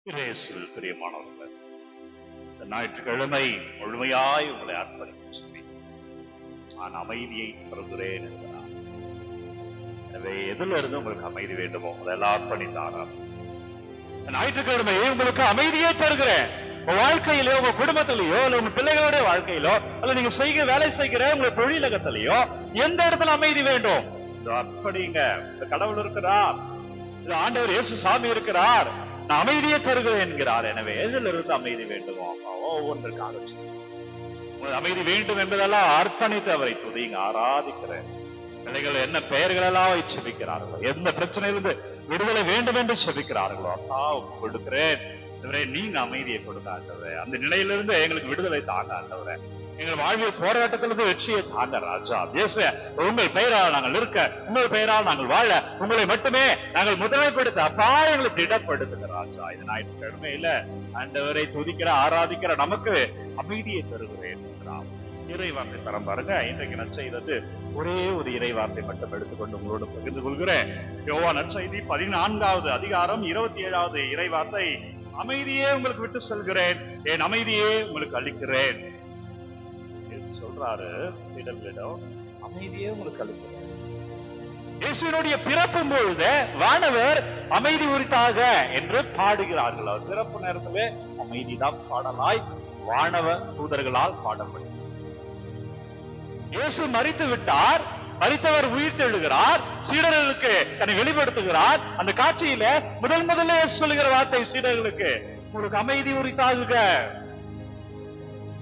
இயேசுவில் பிரியமானவர்கள், இந்த ஞாயிற்றுக்கிழமை முழுமையாய் உங்களை அர்ப்பணித்து சொல்லி நான் அமைதியை தருகிறேன் என்கிறார். எனவே எதுல இருந்து உங்களுக்கு அமைதி வேண்டுமோ அதெல்லாம் அர்ப்பணித்தாராம். ஞாயிற்றுக்கிழமை உங்களுக்கு அமைதியே தருகிறேன். உங்க வாழ்க்கையிலோ, உங்க குடும்பத்திலேயோ, இல்ல உங்க பிள்ளைகளுடைய வாழ்க்கையிலோ, அல்ல நீங்க வேலை செய்கிற உங்க தொழிலகத்திலேயோ எந்த இடத்துல அமைதி வேண்டும் அர்ப்பணிங்க. இந்த கடவுள் இருக்கிறார், இந்த ஆண்டவர் இயேசு சாமி இருக்கிறார், நான் அமைதியை தருகிறேன் என்கிறார். எனவே எதில் இருந்து அமைதி வேண்டுமோ ஒவ்வொன்றுக்காக உங்களுக்கு அமைதி வேண்டும் என்பதெல்லாம் அர்ப்பணித்து அவரை துதிங்க, ஆராதிக்கிறேன். பிள்ளைகள் என்ன பெயர்கள் எல்லாம் செபிக்கிறார்களோ, எந்த பிரச்சனையிலிருந்து விடுதலை வேண்டும் என்று செபிக்கிறார்களோ அப்பா கொடுக்கிறேன். நீங்க அமைதியை கொடுக்க ஆண்டவரே, அந்த நிலையிலிருந்து எங்களுக்கு விடுதலை தாங்க ஆண்டவரே, எங்கள் வாழ்வில் போராட்டத்திலிருந்து வெற்றியை தாங்க ராஜா. உங்கள் பெயரால் நாங்கள் இருக்க, உங்கள் பெயரால் நாங்கள் வாழ, உங்களை மட்டுமே நாங்கள் முதன்மைப்படுத்த அப்பா எங்களை திடப்படுத்துங்க ராஜா. இது ஞாயிற்றுக்கிழமையில ஆண்டவரை துதிக்கிற ஆராதிக்கிற நமக்கு அமைதியை தருகிறேன். இறைவார்த்தை தரம் பாருங்க. இன்றைக்கு நற்செய்தி ஒரே ஒரு இறைவார்த்தை மட்டும் எடுத்துக்கொண்டு உங்களோடு பகிர்ந்து கொள்கிறேன். யோவான் நற்செய்தி 14வது அதிகாரம் 27வது இறைவார்த்தை, அமைதியே உங்களுக்கு விட்டு செல்கிறேன், என் அமைதியே உங்களுக்கு அளிக்கிறேன் சொல்றாரு. அமைதியே உங்களுக்கு அளிக்கிறேன். இயேசுவினுடைய பிறப்பும் பொழுது வானவர் அமைதி உரித்தாக என்று பாடுகிறார்கள். அவர் பிறப்பு நேரத்திலே அமைதிதான் பாடலாய் வானவ தூதர்களால் பாடப்படும். இயேசு மரித்து விட்டார், மரித்தவர் உயிர் தெழுகிறார், சீடர்களுக்கு தன்னை வெளிப்படுத்துகிறார். அந்த காட்சியில முதல்ல சொல்லுகிற வார்த்தை சீடர்களுக்கு, உங்களுக்கு அமைதி உரித்தாக.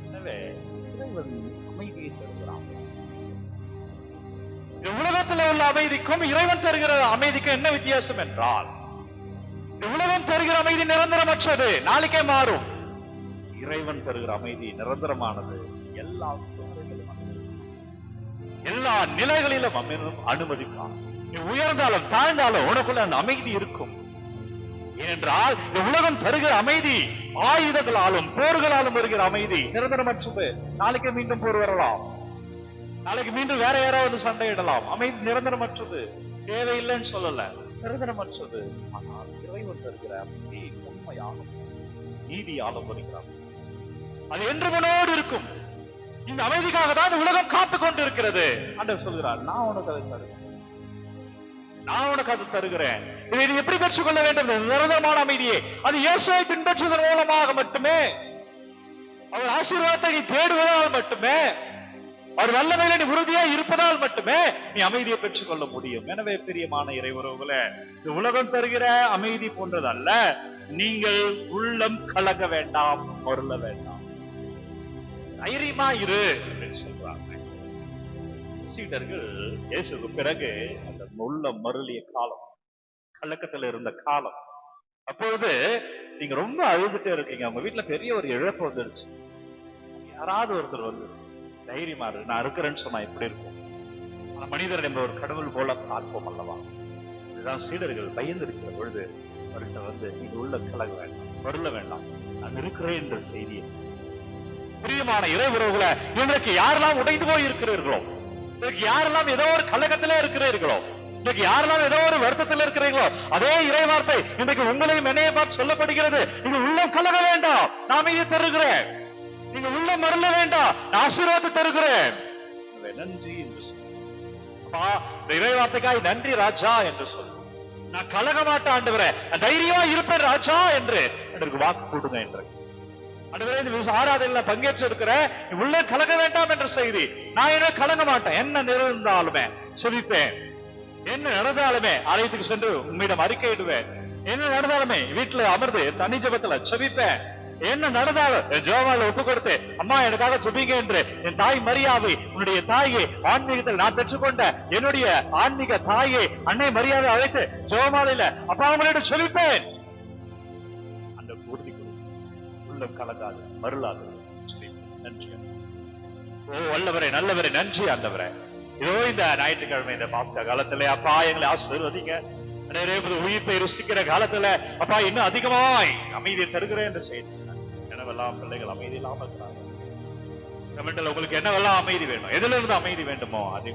எனவே அமைதியை தருகிறான். உலகத்தில் உள்ள அமைதிக்கும் இறைவன் தருகிற அமைதிக்கும் என்ன வித்தியாசம் என்றால், உலகம் தருகிற அமைதி நிரந்தரமற்றது, நாளைக்கே மாறும். இறைவன் தருகிற அமைதி நிரந்தரமானது, எல்லா சூழ்நிலைகளும் எல்லா நிலைகளிலும் அனுமதிப்பான். நீ உயர்ந்தாலும் தாழ்ந்தாலும் உனக்குள்ள அந்த அமைதி இருக்கும். ஏனென்றால் இந்த உலகம் தருகிற அமைதி ஆயுதங்களாலும் போர்களாலும் வருகிற அமைதி நிரந்தரமற்றது. நாளைக்கு மீண்டும் போர் வரலாம், நாளைக்கு மீண்டும் வேற யாராவது சண்டையிடலாம். அமைதி நிரந்தரமற்றது, தேவையில்லைன்னு சொல்லல, நிரந்தரமற்றது. ஆனால் இறைவன் தருகிற அமைதி உண்மையாகும், நீதியாலும் வருகிறார். அது என்று முன்னோடு இருக்கும். இந்த அமைதிக்காக தான் உலகம் காத்துக் கொண்டிருக்கிறது. ஆண்டவர் சொல்கிறார், நான் உனக்கு அதை தருகிறேன், நான் உனக்கு அதை தருகிறேன். இதை நீ எப்படி பெற்றுக் கொள்ள வேண்டும்? நிரந்தரமான அமைதியே. அது இயேசுவை பின்பற்றுவதன் மூலமாக மட்டுமே, அவர் ஆசீர்வாதத்தை நீ தேடுவதால் மட்டுமே, அவர் வல்லமையில நீ உறுதியா இருப்பதால் மட்டுமே நீ அமைதியை பெற்றுக் கொள்ள முடியும். எனவே பிரியமான இறையுறவுகளே, இந்த உலகம் தருகிற அமைதி போன்றதல்ல. நீங்கள் உள்ளம் கலங்க வேண்டாம், மருள வேண்டாம், தைரியமா இரு என்று சொல்றாங்க சீடர்கள். இயேசுக்கு பிறகு அந்த உள்ள மருளிய காலம், கலக்கத்துல இருந்த காலம். அப்பொழுது நீங்க ரொம்ப அழுதுட்டே இருக்கீங்க, உங்க வீட்டுல பெரிய ஒரு இழப்பு வந்துருச்சு. யாராவது ஒருத்தர் வந்து தைரியமா இரு, நான் இருக்கிறேன்னு சொன்னா எப்படி இருக்கும்? ஆனா மனிதர் என்ற ஒரு கடவுள் போல பார்ப்போம் அல்லவா? இதுதான் சீடர்கள் பயந்திருக்கிற பொழுது அவர்கிட்ட வந்து நீங்க உள்ள கலங்க வேண்டாம், மருள வேண்டாம், நான் இருக்கிறேன் என்ற செய்தியை. பிரியமான இறை உறவுகளை, இன்றைக்கு யாரெல்லாம் உடைந்து போய் இருக்கிறீர்களோ, இன்றைக்கு யாரெல்லாம் ஏதோ ஒரு கலக்கத்திலே இருக்கிறீர்களோ, இன்றைக்கு யாரெல்லாம் ஏதோ ஒரு வருத்தத்தில் இருக்கிறீர்களோ, அதே இறை வார்த்தை இன்றைக்கு உங்களையும் என்னைய பார்த்து சொல்லப்படுகிறது. நீங்க உள்ளம் கலங்க வேண்டாம், நான் இதை தருகிறேன். நீங்க உள்ளம் மருள வேண்டாம், நான் ஆசீர்வாதத்தை தருகிறேன். நன்றி என்று சொல்லுப்பா, இறை வார்த்தைக்காய் நன்றி ராஜா என்று சொல்லு. நான் கலங்க மாட்டேன் ஆண்டவரே, தைரியமா இருப்பேன் ராஜா என்று எனக்கு வாக்கு கொடுங்க என்று. ஆராதனையில பங்கேற்று இருக்கிற உள்ள கலங்க வேண்டாம் என்ற செய்தி. நான் என்ன கலங்க மாட்டேன், என்ன நிறந்தாலுமே செபிப்பேன், என்ன நடந்தாலுமே ஆலயத்துக்கு சென்று உம்மிடம் அறிக்கையிடுவேன், என்ன நடந்தாலுமே வீட்டுல அமர்ந்து தனி ஜெபத்துல செபிப்பேன், என்ன நடந்தாலும் ஜெபமால ஒப்பு கொடுத்து அம்மா எனக்காக செபிங்க என்று என் தாய் மரியாதை, உன்னுடைய தாயை ஆன்மீகத்தில் நான் பெற்றுக்கொண்ட என்னுடைய ஆன்மீக தாயை அன்னை மரியாதை அழைத்து ஜெபமாலையில அப்பா அவங்களிடம் செபிப்பேன். அந்த உறுதி உள்ளம் கலங்காது, மருளாது. நன்றி ஓ வல்லவரே, நல்லவரே, நன்றி ஆண்டவரே. இதோ இந்த ஞாயிற்றுக்கிழமை இந்த பாஸ்கா காலத்துல அப்பா எங்களை ஆசீர்வதிங்க. உயிர்ப்பை ருசிக்கிற காலத்துல அப்பா இன்னும் அதிகமாய் அமைதியை தருகிறேன் என்று செய்தி. என்னவெல்லாம் பிள்ளைகள் அமைதி இல்லாம இருக்கிறாங்க. கமெண்ட்ல உங்களுக்கு என்னவெல்லாம் அமைதி வேணும், எதுல இருந்து அமைதி வேண்டுமோ அதை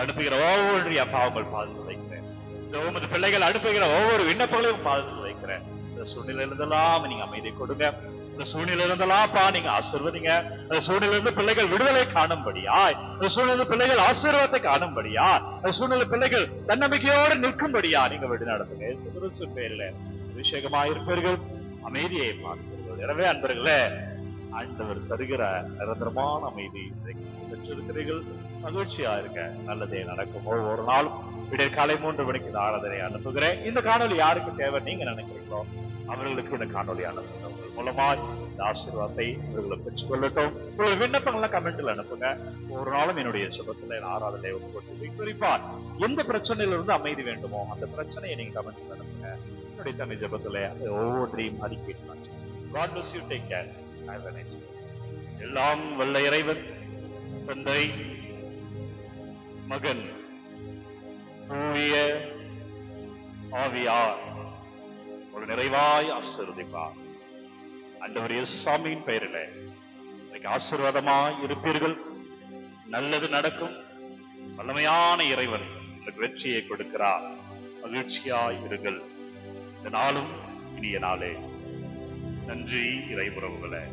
அனுப்புகிற ஒவ்வொரு அப்பா உங்கள் பாதத்தில் வைக்கிறேன். உமது பிள்ளைகள் அனுப்புகிற ஒவ்வொரு விண்ணப்பங்களையும் பாதத்தில் வைக்கிறேன். இந்த சூழ்நிலையில இருந்தெல்லாம் நீங்க அமைதியை கொடுங்க. இந்த சூழ்நிலை இருந்தெல்லாம்ப்பா நீங்க ஆசீர்வதிங்க. அந்த சூழ்நிலையிலிருந்து பிள்ளைகள் விடுதலை காணும்படியா, இந்த சூழ்நிலை பிள்ளைகள் ஆசீர்வாதத்தை காணும்படியா, இந்த சூழ்நிலை பிள்ளைகள் தன்னம்பிக்கையோடு நிற்கும்படியா நீங்க விடு நடத்துங்க. இயேசு கிறிஸ்து பேரில் அபிஷேகமாயிருப்பீர்கள், அமைதியை பார்ப்பீர்கள். எனவே அன்பர்களே, ஆண்டவர் தருகிற நிரந்தரமான அமைதி பெற்றிருக்கிறீர்கள். மகிழ்ச்சியா இருக்க, நல்லதே நடக்கும். ஒவ்வொரு நாளும் விடியற் காலை 3 மணிக்கு இந்த ஆராதனை அனுப்புகிறேன். இந்த காணொலி யாருக்கு தேவை நீங்க நினைக்கிறீங்களோ அவர்களுக்கு இந்த காணொலி அனுப்புங்க. உங்கள் மூலமாய் இந்த ஆசீர்வாதத்தை இவர்களை பெற்றுக்கொள்ளட்டும். உங்கள் விண்ணப்பங்கள்லாம் கமெண்ட்ல அனுப்புங்க. ஒரு நாளும் என்னுடைய சுபத்துல ஆராதனை ஒப்புக்கொண்டு குறிப்பார் எந்த பிரச்சனையில இருந்து அமைதி வேண்டுமோ அந்த பிரச்சனையை நீங்க கமெண்ட்ல அனுப்புங்க. என்னுடைய தன்னை ஜபத்துல ஒவ்வொன்றையும் அறிக்கை. God bless you. Take care. Have a nice day. எல்லாம் வல்ல இறைவன் தந்தை, மகன், தூய ஆவியார் ஒரு நிறைவாய் ஆசீர்வதிப்பார். ஆண்டவர் இயேசுவின் பெயரிலே இன்னைக்கு ஆசீர்வாதமாய் இருப்பீர்கள். நல்லது நடக்கும். வல்லமையான இறைவன் உங்களுக்கு வெற்றியை கொடுக்கிறார். மகிழ்ச்சியாய் இருங்கள். இந்த நாளும் இனிய நாளே. நன்றி இறைவுறவுகளே.